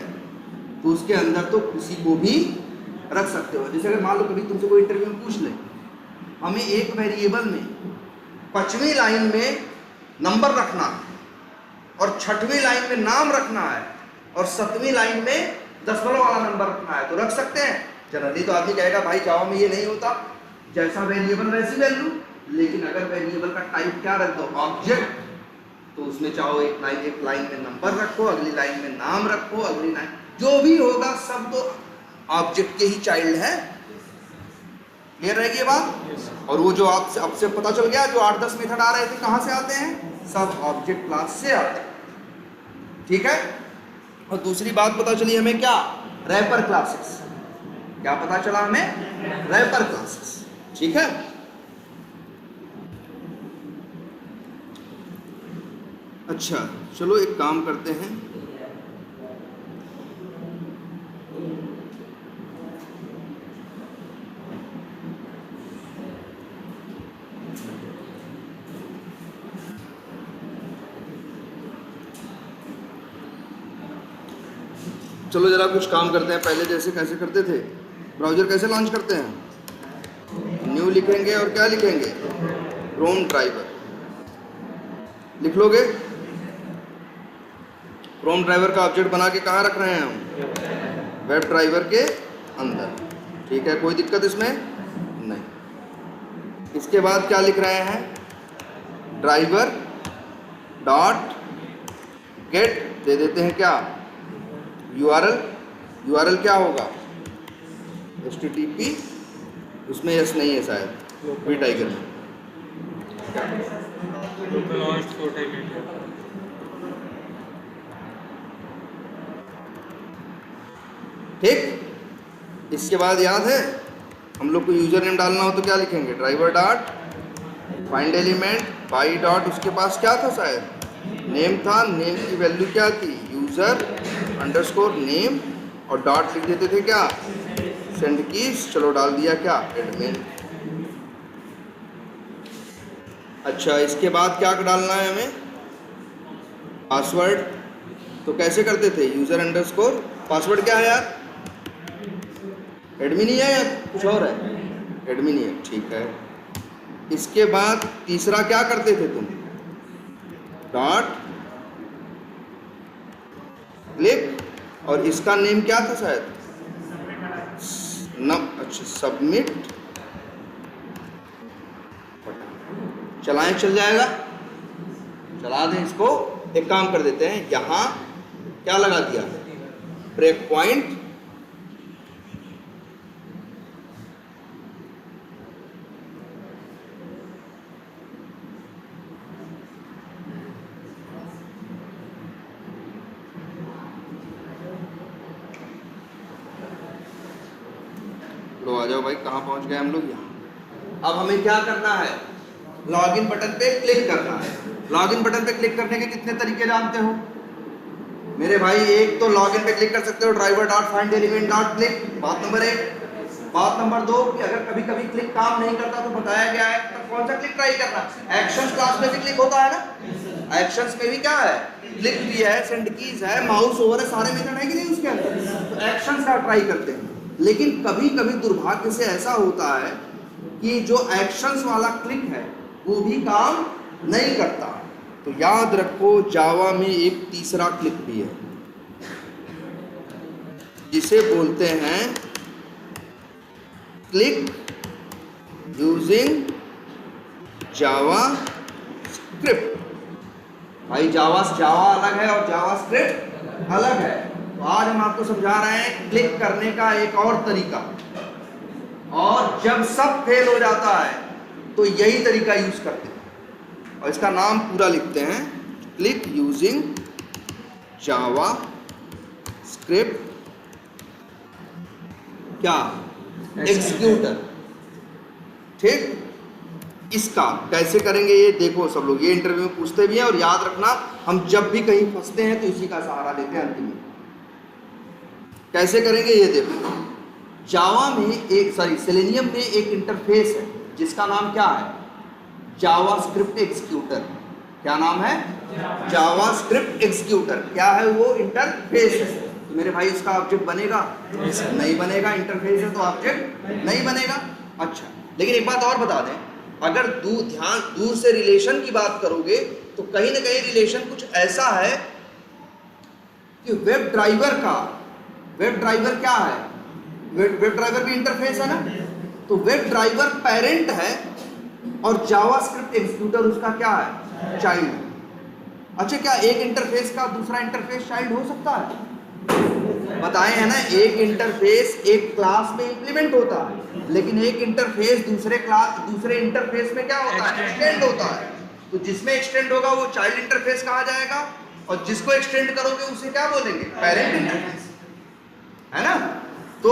तो उसके अंदर तो किसी को भी रख सकते हो। जैसे अगर मान लो कभी तुमसे कोई इंटरव्यू में पूछ ले, हमें एक वेरिएबल में 5वीं लाइन में नंबर रखना है और 6वीं लाइन में नाम रखना है और 7वीं लाइन में दशमलव वाला नंबर रखना है, तो रख सकते हैं। जनरली तो आदमी कहेगा भाई जावा में ये नहीं होता, जैसा वेरिएबल वैसी वैल्यू। लेकिन अगर वेरिएबल का टाइप क्या रख दो, ऑब्जेक्ट, तो उसमें चाहो एक लाइन में नंबर रखो, अगली लाइन में नाम रखो, अगली लाइन जो भी होगा सब तो ऑब्जेक्ट के ही चाइल्ड है। क्लियर रहेगी ये बात। और वो जो आपसे आपसे पता चल गया जो 8-10 मेथड आ रहे थे कहाँ से आते हैं, सब ऑब्जेक्ट क्लास से आते हैं, ठीक है। और दूसरी बात पता चली हमें क्या, रैपर क्लासेस, क्या पता चला हमें, रैपर क्लासेस, ठीक है। अच्छा चलो एक काम करते हैं, चलो जरा कुछ काम करते हैं। पहले जैसे कैसे करते थे, ब्राउज़र कैसे लॉन्च करते हैं, न्यू लिखेंगे और क्या लिखेंगे, क्रोम ड्राइवर लिख लोगे। क्रोम ड्राइवर का ऑब्जेक्ट बना के कहाँ रख रहे हैं हम, वेब ड्राइवर के अंदर, ठीक है, कोई दिक्कत इसमें नहीं। इसके बाद क्या लिख रहे हैं, ड्राइवर डॉट गेट दे देते हैं क्या, यूआरएल क्या होगा, HTTP, उसमें यस नहीं है शायद, वी टाइगर में ठीक। इसके बाद याद है हम लोग को यूजर नेम डालना हो तो क्या लिखेंगे, driver dot find element by dot, उसके पास क्या था शायद, नेम था, नेम की वैल्यू क्या थी, यूजर अंडरस्कोर नेम, और डॉट लिख देते थे क्या, सेंड कीज, चलो डाल दिया क्या, एडमिन। अच्छा इसके बाद क्या डालना है हमें, पासवर्ड। तो कैसे करते थे, यूजर अंडरस्कोर पासवर्ड क्या है यार, एडमिन ही है या कुछ और है, एडमिन ही है, ठीक है। इसके बाद तीसरा क्या करते थे तुम, डॉट क्लिक, और इसका नेम क्या था शायद, अच्छा सबमिट, चलाएं चल जाएगा, चला दें इसको। एक काम कर देते हैं, यहाँ क्या लगा दिया, ब्रेक पॉइंट, लो आ जाओ भाई, कहाँ पहुंच गए हम लोग, यहाँ। अब हमें क्या करना है, लॉगिन बटन पे क्लिक करना है। लॉगिन बटन पे क्लिक करने के कितने तरीके जानते हो मेरे भाई, एक तो लॉगिन पे क्लिक कर सकते हो, driver dot find element dot click, बात नंबर 1। बात नंबर 2 कि अगर कभी कभी क्लिक काम नहीं करता तो बताया गया है तो कौन सा क्लिक ट्राई करना, एक्शंस क्लास में भी क्लिक होता है ना, एक्शंस में भी क्या है, क्लिक भी है, सेंड कीज है, माउस ओवर है, सारे मेथड है कि नहीं उसके अंदर, तो एक्शंस का ट्राई करते हैं। लेकिन कभी कभी दुर्भाग्य से ऐसा होता है कि जो एक्शंस वाला क्लिक है वो भी काम नहीं करता। तो याद रखो जावा में एक तीसरा क्लिक भी है जिसे बोलते हैं क्लिक यूजिंग जावा स्क्रिप्ट। भाई जावा अलग है और जावा स्क्रिप्ट अलग है। तो आज हम आपको समझा रहे हैं क्लिक करने का एक और तरीका, और जब सब फेल हो जाता है तो यही तरीका यूज करते हैं, और इसका नाम पूरा लिखते हैं क्लिक यूजिंग जावा स्क्रिप्ट क्या एग्जीक्यूटर। ठीक, इसका कैसे करेंगे ये देखो सब लोग, ये इंटरव्यू में पूछते भी हैं, और याद रखना हम जब भी कहीं फंसते हैं तो इसी का सहारा लेते हैं अंतिम में। कैसे करेंगे ये देखो, जावा में सेलेनियम में एक इंटरफेस है जिसका नाम क्या है, जावा स्क्रिप्ट एग्जीक्यूटर। क्या नाम है, जावा स्क्रिप्ट एग्जीक्यूटर। क्या है वो, इंटरफेस है। तो मेरे भाई उसका ऑब्जेक्ट बनेगा नहीं बनेगा, इंटरफेस है तो ऑब्जेक्ट नहीं बनेगा। अच्छा, लेकिन एक बात और बता दें, अगर दूर से रिलेशन की बात करोगे तो कहीं ना कहीं रिलेशन कुछ ऐसा है कि वेब ड्राइवर क्या है, वेब ड्राइवर भी इंटरफेस है ना, तो वेब ड्राइवर पेरेंट है और जावास्क्रिप्ट एग्जीक्यूटर उसका क्या है, चाइल्ड है। अच्छा, क्या एक इंटरफेस का दूसरा इंटरफेस चाइल्ड हो सकता है? बताए हैं ना, एक इंटरफेस एक क्लास में इंप्लीमेंट होता है, लेकिन एक इंटरफेस दूसरे इंटरफेस में क्या होता है, एक्सटेंड होता है। तो जिसमें एक्सटेंड होगा वो चाइल्ड इंटरफेस कहा जाएगा, और जिसको एक्सटेंड करोगे उसे क्या बोलेंगे, पेरेंट इंटरफेस, है ना। तो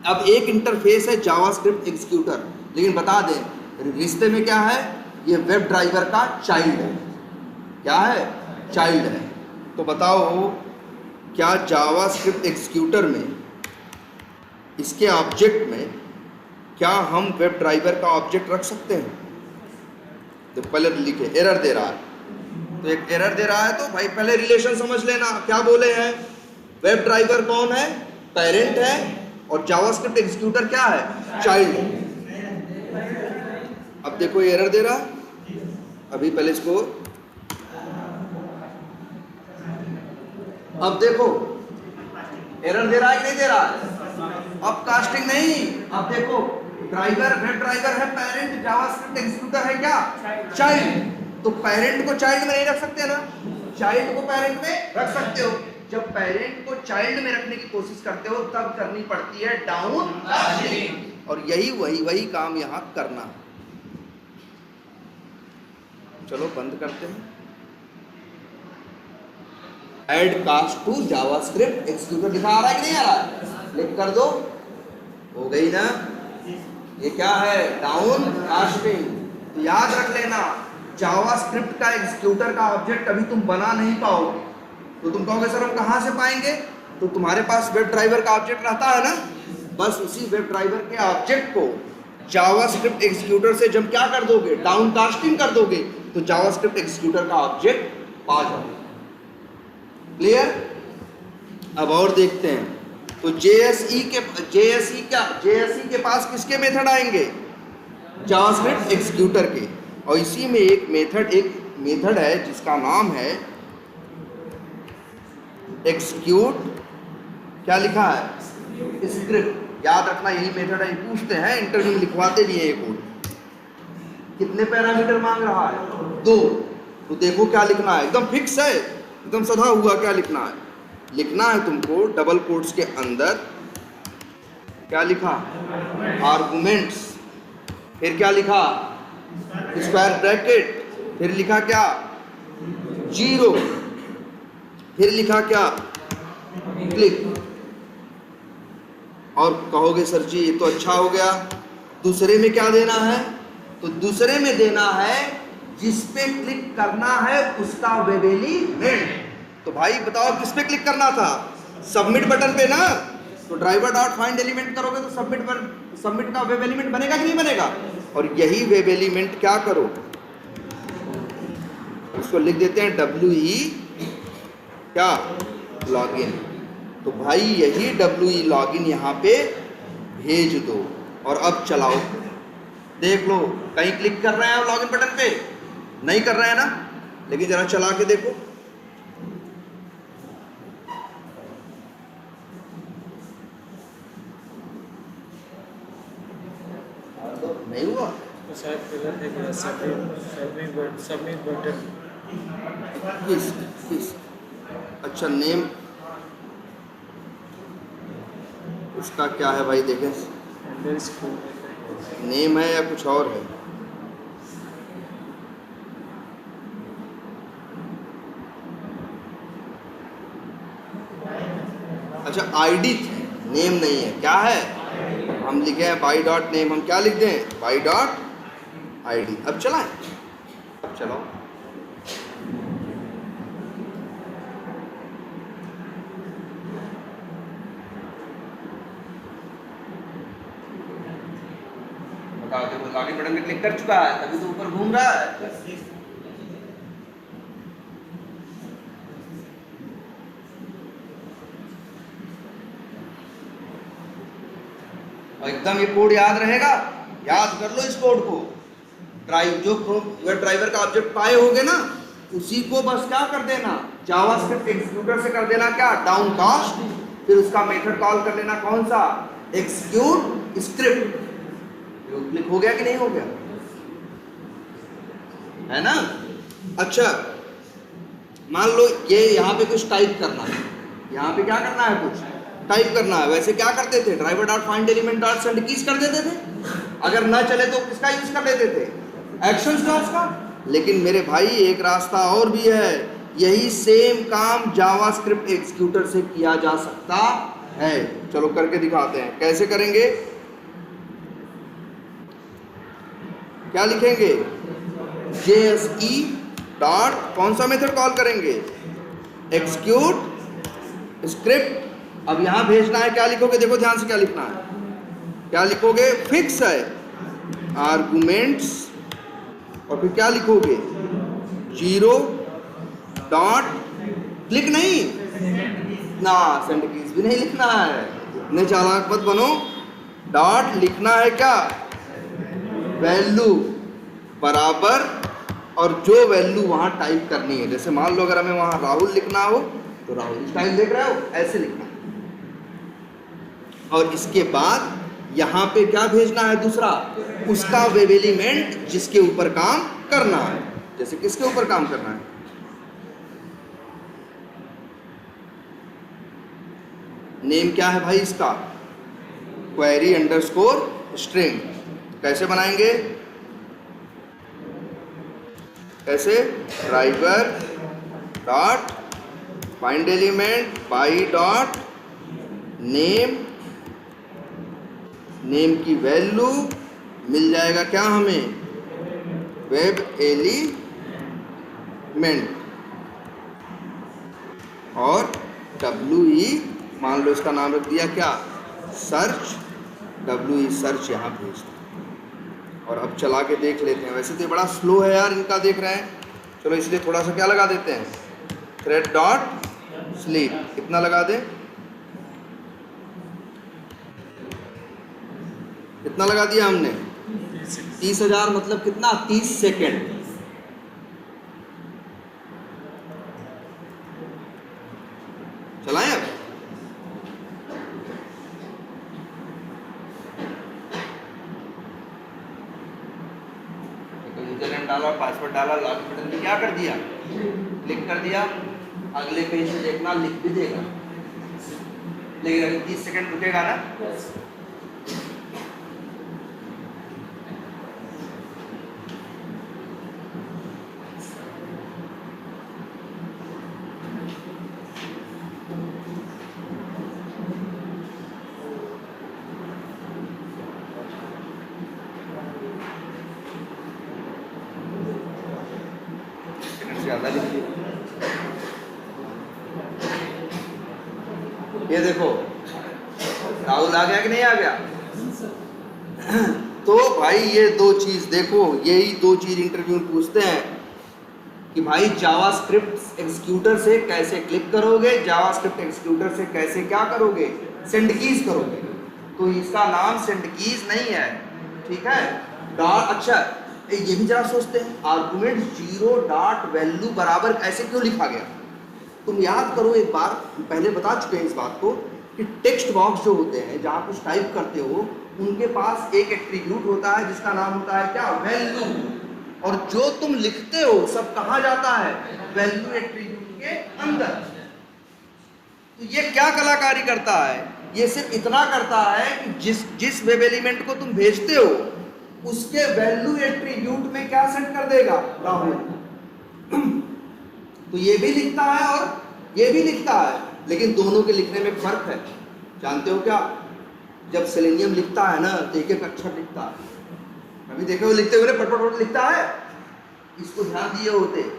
अब एक इंटरफेस है जावास्क्रिप्ट एग्जीक्यूटर, लेकिन बता दें रिश्ते में क्या है, ये वेब ड्राइवर का चाइल्ड है। क्या है, चाइल्ड है। तो बताओ क्या जावास्क्रिप्ट एग्जीक्यूटर में, इसके ऑब्जेक्ट में, क्या हम वेब ड्राइवर का ऑब्जेक्ट रख सकते हैं? तो पहले लिखे एरर दे रहा है, तो एक एरर दे रहा है, तो भाई पहले रिलेशन समझ लेना। क्या बोले हैं, वेब ड्राइवर कौन है, पेरेंट है, और जावास्क्रिप्ट एग्जीक्यूटर क्या है, चाइल्ड है। अब देखो ये एरर दे रहा, अभी पहले इसको, अब देखो एरर दे रहा है कि नहीं दे रहा है, अब कास्टिंग नहीं, अब देखो ड्राइवर, वेब ड्राइवर है पेरेंट, जावास्क्रिप्ट एग्जीक्यूटर है क्या, चाइल्ड। तो पेरेंट को चाइल्ड में नहीं रख सकते ना, चाइल्ड को पेरेंट में रख सकते हो। जब पेरेंट को चाइल्ड में रखने की कोशिश करते हो तब करनी पड़ती है डाउन कास्टिंग, और वही काम यहां करना। चलो बंद करते हैं। Add cast to JavaScript executor लिखा आ रहा है कि नहीं आ रहा है, क्लिक कर दो, हो गई ना। ये क्या है, डाउन कास्टिंग। तो याद रख लेना, जावास्क्रिप्ट का एग्जीक्यूटर का ऑब्जेक्ट अभी तुम बना नहीं पाओगे। तो तुम कहोगे सर हम कहां से पाएंगे, तो तुम्हारे पास वेब ड्राइवर का ऑब्जेक्ट रहता है ना, बस उसी वेब ड्राइवर के ऑब्जेक्ट को जावास्क्रिप्ट एग्जीक्यूटर से जब क्या कर दोगे, डाउन कास्टिंग कर दोगे, तो जावास्क्रिप्ट एग्जीक्यूटर का ऑब्जेक्ट पा जाओगे। क्लियर। अब और देखते हैं, तो जेएसई के पास किसके मेथड आएंगे, जावास्क्रिप्ट एग्जीक्यूटर के। और इसी में एक मेथड है जिसका नाम है एग्जीक्यूट, क्या लिखा है, स्क्रिप्ट। याद रखना यही मेथड है, पूछते हैं इंटरव्यू में, लिखवाते भी हैं ये कोड। कितने पैरामीटर मांग रहा है, 2। तो देखो क्या लिखना है, एकदम फिक्स है, एकदम सधा हुआ। क्या लिखना है, लिखना है तुमको डबल कोट्स के अंदर, क्या लिखा, आर्गुमेंट्स, फिर क्या लिखा, स्क्वायर ब्रैकेट, फिर लिखा क्या, 0, फिर लिखा क्या, क्लिक। और कहोगे सर जी ये तो अच्छा हो गया, दूसरे में क्या देना है, तो दूसरे में देना है जिस पे क्लिक करना है उसका वेब एलिमेंट। तो भाई बताओ किस पे क्लिक करना था, सबमिट बटन पे ना। तो ड्राइवर डॉट फाइंड एलिमेंट करोगे तो सबमिट का वेब एलिमेंट बनेगा कि नहीं बनेगा। और यही वेब एलिमेंट क्या करो, उसको लिख देते हैं WE क्या, लॉगिन। तो भाई यही WE लॉगिन यहाँ पे भेज दो, और अब चलाओ, देख लो कहीं क्लिक कर रहे हैं लॉगिन बटन पे, नहीं कर रहे हैं ना, लेकिन जरा चला के देखो। नहीं हुआ, सबमिट बटन। अच्छा नेम उसका क्या है भाई, देखें नेम है या कुछ और है। अच्छा आईडी थी, नेम नहीं है, क्या है, हम लिखे हैं बाई डॉट नेम, हम क्या लिख दें, बाई डॉट आईडी। अब चलाएं, अब चलाओ, बताओ, देखो लॉगिन बटन पे क्लिक कर चुका है, तभी तो ऊपर घूम रहा है। और एकदम ये कोड याद रहेगा, याद कर लो इस कोड को। जो वेब ड्राइवर का ऑब्जेक्ट पाए होगे ना, उसी को बस क्या कर देना, जावास्क्रिप्ट एग्जीक्यूटर से कर देना क्या, डाउन कास्ट, फिर उसका मेथड कॉल कर लेना कौन सा, एग्जीक्यूट स्क्रिप्ट। क्लिक हो गया कि नहीं हो गया, है ना। अच्छा मान लो ये यहाँ पे कुछ टाइप करना है, यहाँ पे क्या करना है, कुछ टाइप करना है। वैसे क्या करते थे, driver dot find element dot send keys कर देते थे। अगर ना चले तो किसका यूज कर लेते थे, एक्शन क्लास का। लेकिन मेरे भाई एक रास्ता और भी है, यही सेम काम जावास्क्रिप्ट एग्जीक्यूटर से किया जा सकता है। चलो करके दिखाते हैं, कैसे करेंगे, क्या लिखेंगे, JSE डॉट कौन सा मेथड कॉल करेंगे, एग्जीक्यूट स्क्रिप्ट। अब यहां भेजना है, क्या लिखोगे, देखो ध्यान से क्या लिखना है, क्या लिखोगे, फिक्स है आर्गुमेंट्स, और फिर क्या लिखोगे, 0 डॉट क्लिक नहीं ना, सेंड कीज भी नहीं लिखना है, इतने चालाक मत बनो। डॉट लिखना है क्या, वैल्यू बराबर, और जो वैल्यू वहां टाइप करनी है, जैसे मान लो अगर हमें वहां राहुल लिखना हो तो राहुल स्टाइल देख रहे हो, ऐसे लिखना है। और इसके बाद यहां पे क्या भेजना है, दूसरा उसका वेब एलिमेंट जिसके ऊपर काम करना है। जैसे किसके ऊपर काम करना है, नेम क्या है भाई इसका, क्वेरी अंडरस्कोर स्ट्रिंग। कैसे बनाएंगे, कैसे, driver dot find element by dot name, name की वैल्यू मिल जाएगा क्या हमें, वेब एलिमेंट, और WE मान लो इसका नाम रख दिया क्या, सर्च, WE सर्च यहाँ भेज दो। और अब चला के देख लेते हैं। वैसे तो ये बड़ा स्लो है यार इनका, देख रहे हैं, चलो इसलिए थोड़ा सा क्या लगा देते हैं, थ्रेड डॉट स्लीप, कितना लगा दें, कितना लगा दिया हमने, 30,000, मतलब कितना, 30 सेकेंड। चलाएं अब, यूजरनेम डाला, पासवर्ड डाला, लॉगिन बटन पे क्या कर दिया, क्लिक कर दिया, अगले पेज में देखना लिख भी देगा, लेकिन अगर 30 सेकंड रुकेगा ना, ज्यादा लिखिए। ये देखो राहुल आ गया कि नहीं आ गया। तो भाई ये दो चीज देखो, यही दो चीज इंटरव्यू में पूछते हैं कि भाई जावास्क्रिप्ट एग्जीक्यूटर से कैसे क्लिक करोगे, जावास्क्रिप्ट एग्जीक्यूटर से कैसे क्या करोगे, सेंड कीज करोगे। तो इसका नाम सेंड कीज नहीं है, ठीक है। डॉट, अच्छा ये भी जरा सोचते हैं, आर्गुमेंट 0 डॉट वैल्यू बराबर ऐसे क्यों लिखा गया। तुम याद करो एक बार, पहले बता चुके हैं इस बात को कि टेक्स्ट बॉक्स जो होते हैं जहाँ कुछ टाइप करते हो, उनके पास एक एट्रीब्यूट होता है जिसका नाम होता है क्या, वैल्यू। और जो तुम लिखते हो सब कहाँ जाता है, वैल्यू एट्रीब्यूट के अंदर। तो ये क्या कलाकारी करता है, ये सिर्फ इतना करता है कि जिस वेब एलिमेंट को तुम भेजते हो उसके वैल्यू एट्रीब्यूट में क्या सेट कर देगा, राहुल। तो ये भी लिखता है और ये भी लिखता है, लेकिन दोनों के लिखने में फर्क है। जानते हो क्या, जब सेलेनियम लिखता है ना तो एक एक अक्षर लिखता है। अभी देखो लिखते हुए पट पट लिखता है, इसको ध्यान दिए होते,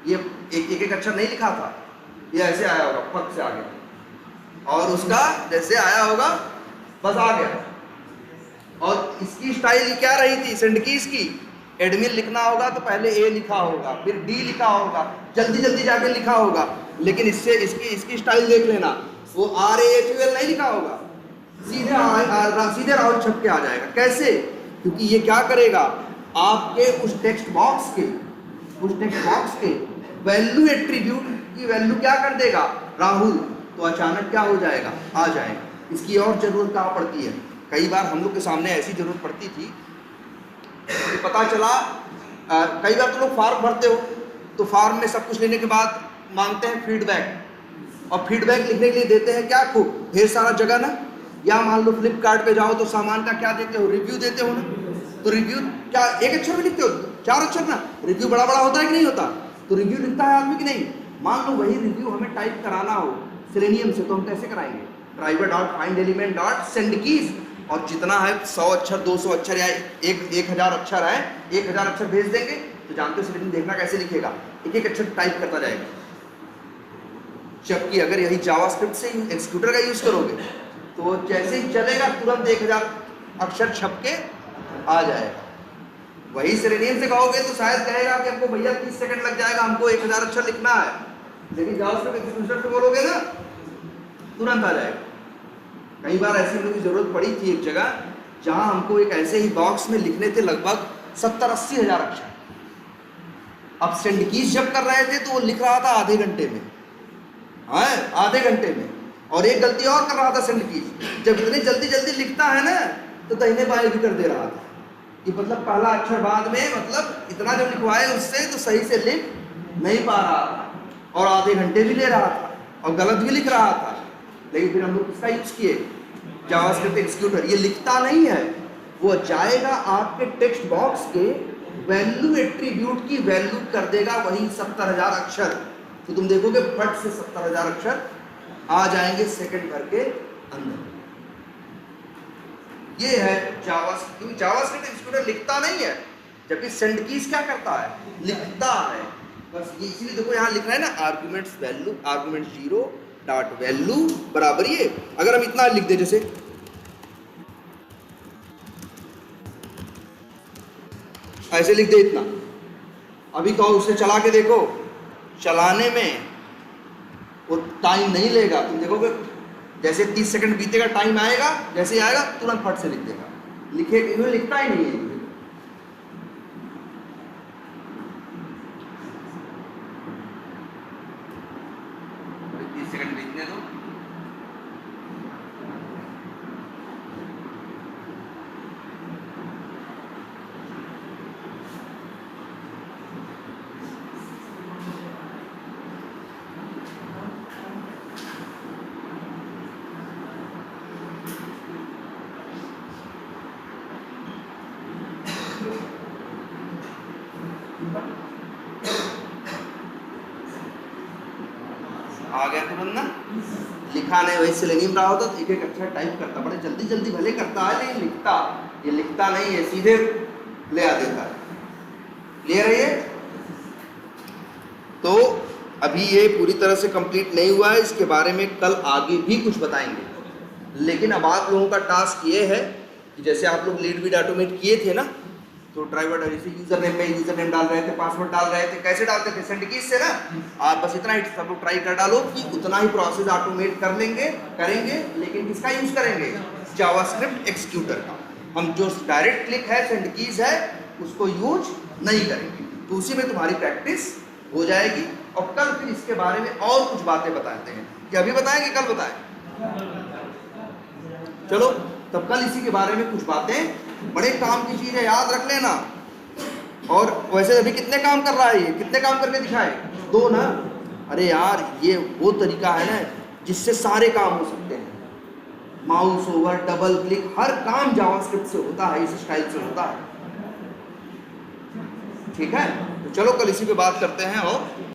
ये एक एक अक्षर नहीं लिखा था, ये ऐसे आया होगा, पक से आ गया, और उसका जैसे आया होगा बस आ गया। और इसकी स्टाइल क्या रही थी, सेंड कीज की, एडमिन लिखना होगा तो पहले ए लिखा होगा, फिर डी लिखा होगा, जल्दी जल्दी जाके लिखा होगा। लेकिन इससे इसकी स्टाइल देख लेना, वो RAHUL नहीं लिखा होगा, सीधे राहुल छप के आ जाएगा। कैसे, क्योंकि ये क्या करेगा, आपके उस टेक्स्ट बॉक्स के वैल्यू एट्रीब्यूट की वैल्यू क्या कर देगा, राहुल। तो अचानक क्या हो जाएगा, आ जाएगा। इसकी और जरूरत कहाँ पड़ती है, कई बार हम लोग के सामने ऐसी जरूरत पड़ती थी कि पता चला, कई बार तो लोग फॉर्म भरते हो तो फॉर्म में सब कुछ लेने के बाद मांगते हैं फीडबैक, और फीडबैक लिखने के लिए देते हैं क्या खूब ढेर सारा जगह ना। या मान लो फ्लिपकार्ट पे जाओ तो सामान का क्या देते हो, रिव्यू देते हो ना। तो रिव्यू क्या एक अक्षर में लिखते हो, 4 अक्षर ना। रिव्यू बड़ा बड़ा होता है कि नहीं होता, तो रिव्यू लिखता है आदमी कि नहीं। मान लो वही रिव्यू हमें टाइप कराना हो सेलेनियम से, तो हम कैसे कराएंगे, driver.findElement.sendKeys, और जितना है 100 अक्षर 200 अक्षर या 1000 अक्षर है, 1000 अक्षर भेज देंगे। तो जानते हो सेलेनियम देखना कैसे लिखेगा, एक एक अक्षर टाइप करता जाएगा। जबकि अगर यही जावास्क्रिप्ट से एक्जीक्यूटर का यूज करोगे तो जैसे ही चलेगा तुरंत 1000 अक्षर छप के आ जाएगा। वही सेलेनियम से कहोगे तो शायद कहेगा कि हमको भैया 30 सेकंड लग जाएगा, हमको 1000 अक्षर लिखना है। लेकिन जावास्क्रिप्ट एक्जीक्यूटर से बोलोगे ना तुरंत आ जाएगा। कई बार ऐसी मुझे जरूरत पड़ी थी एक जगह, जहां हमको एक ऐसे ही बॉक्स में लिखने थे लगभग 70-80 हजार अक्षर। अब सेंडकीज जब कर रहे थे तो वो लिख रहा था आधे घंटे में, हाँ आधे घंटे में, और एक गलती और कर रहा था सेंडकीज। जब इतनी जल्दी जल्दी लिखता है ना तो दाहिने बाएं भी कर दे रहा था कि मतलब पहला अक्षर बाद में, मतलब इतना जब लिखवाए उससे तो सही से लिख नहीं पा रहा था, और आधे घंटे भी ले रहा था और गलत भी लिख रहा था। लेकिन फिर हम लोग किसका यूज किए, जावास्क्रिप्ट एक्जीक्यूटर। ये लिखता नहीं है, वो जाएगा आपके टेक्स्ट बॉक्स के वैल्यू एट्रीब्यूट की वैल्यू कर देगा वही 70,000 अक्षर। तो तुम देखोगे फट से 70,000 अक्षर आ जाएंगे सेकंड भर के अंदर। ये है जावास्क्रिप्ट। क्योंकि जावास्क्रिप्ट एक्जीक्यूटर लिखता नहीं है, जबकि सेंडकीज क्या करता है, लिखता है। बस ये इसीलिए देखो यहाँ लिख रहा है ना, arguments value argument 0 dot value बराबर ये। अगर हम इतना लिख दे, जैसे ऐसे लिख दे इतना, अभी कहो उसे चला के देखो, चलाने में वो टाइम नहीं लेगा। तुम देखोगे जैसे 30 सेकंड बीतेगा, टाइम आएगा, जैसे ही आएगा तुरंत फट से लिख देगा। लिखता ही नहीं है। 30 सेकंड बीतने दो। आ गया तुरंत ना, लिखा नहीं। वही सेलेनियम रहा होता तो एक एक अक्षर टाइप करता, बड़े जल्दी जल्दी भले करता है लेकिन लिखता, ये लिखता नहीं है, सीधे ले आ देता है। क्लियर है ये? तो अभी ये पूरी तरह से कंप्लीट नहीं हुआ है, इसके बारे में कल आगे भी कुछ बताएंगे। लेकिन अब आप लोगों का टास्क ये है कि जैसे आप लोग लीड विद ऑटोमेट किए थे ना, तो ड्राइवर जैसे यूजर नेम में यूजर नेम डाल रहे थे, पासवर्ड डाल रहे थे, कैसे डालते थे, सेंडकीज से ना। आप बस इतना ही सब लोग ट्राई कर डालो कि उतना ही प्रोसेस ऑटोमेट कर लेंगे, करेंगे। लेकिन किसका यूज करेंगे, जावास्क्रिप्ट एक्जीक्यूटर का। हम जो डायरेक्ट क्लिक है, सेंडकीज है, उसको यूज नहीं करेंगे। तो उसी में तुम्हारी प्रैक्टिस हो जाएगी। और कल फिर इसके बारे में और कुछ बातें बताते हैं, कि अभी बताएंगे कल बताएं। चलो तब कल इसी के बारे में कुछ बातें, बड़े काम की चीज है, याद रख लेना। और वैसे अभी कितने काम कर रहा है ये, कितने काम करके दिखाए, 2 ना। अरे यार ये वो तरीका है ना जिससे सारे काम हो सकते हैं। माउस ओवर, डबल क्लिक, हर काम जावास्क्रिप्ट से होता है, इस स्टाइल से होता है। ठीक है, तो चलो कल इसी पे बात करते हैं। और